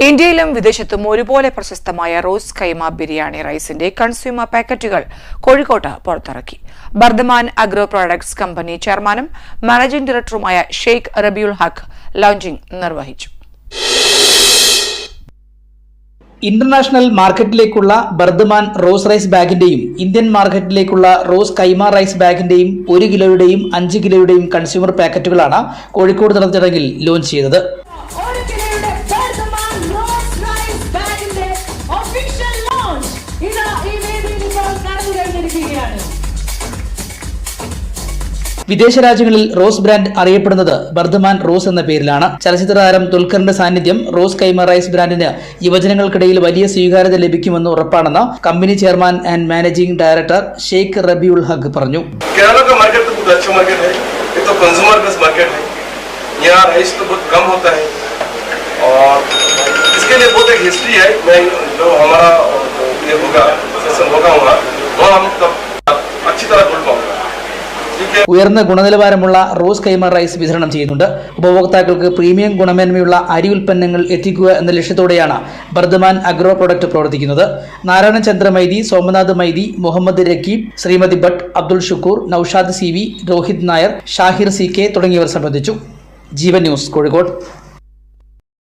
ഇന്ത്യയിലും വിദേശത്തും ഒരുപോലെ പ്രശസ്തമായ റോസ് കൈമ ബിരിയാണി റൈസിന്റെ കൺസ്യൂമർ പാക്കറ്റുകൾ കോഴിക്കോട്ട് പുറത്തിറക്കി. ബർദമാൻ അഗ്രോ പ്രോഡക്ട്സ് കമ്പനി ചെയർമാനും മാനേജിംഗ് ഡയറക്ടറുമായ ഷെയ്ഖ് റബിയുൽ ഹഖ് ലോഞ്ചിംഗ് നിർവഹിച്ചു. ഇന്റർനാഷണൽ മാർക്കറ്റിലേക്കുള്ള ബർദമാൻ റോസ് റൈസ് ബാഗിന്റെയും ഇന്ത്യൻ മാർക്കറ്റിലേക്കുള്ള റോസ് കൈമ റൈസ് ബാഗിന്റെയും 1 കിലോയുടെയും 5 കിലോയുടെയും കൺസ്യൂമർ പാക്കറ്റുകളാണ് കോഴിക്കോട് നടന്ന ചടങ്ങിൽ ലോഞ്ച് ചെയ്തത്. വിദേശ രാജ്യങ്ങളിൽ റോസ് ബ്രാൻഡ് അറിയപ്പെടുന്നത് ബർദമാൻ റോസ് എന്ന പേരിലാണ്. ചലച്ചിത്ര താരം ദുൽഖറിന്റെ സാന്നിധ്യം റോസ് കൈമ റൈസ് ബ്രാൻഡിന് യുവജനങ്ങൾക്കിടയിൽ വലിയ സ്വീകാര്യത ലഭിക്കുമെന്ന് ഉറപ്പാണെന്ന് company chairman and managing director Sheikh Rabiul Haque പറഞ്ഞു. ഉയർന്ന ഗുണനിലവാരമുള്ള റോസ് കൈമ റൈസ് വിതരണം ചെയ്യുന്നുണ്ട്. ഉപഭോക്താക്കൾക്ക് പ്രീമിയം ഗുണമേന്മയുള്ള അരി ഉൽപ്പന്നങ്ങൾ എത്തിക്കുക എന്ന ലക്ഷ്യത്തോടെയാണ് ബർദമാൻ അഗ്രോ പ്രൊഡക്റ്റ് പ്രവർത്തിക്കുന്നത്. നാരായണ ചന്ദ്ര മൈതി, സോമനാഥ് മൈതി, മുഹമ്മദ് രക്കീബ്, ശ്രീമതി ഭട്ട്, അബ്ദുൾ ഷുക്കൂർ, നൌഷാദ് CV, രോഹിത് നായർ, ഷാഹിർ CK തുടങ്ങിയവർ സംബന്ധിച്ചു. ജീവൻ ന്യൂസ്, കോഴിക്കോട്.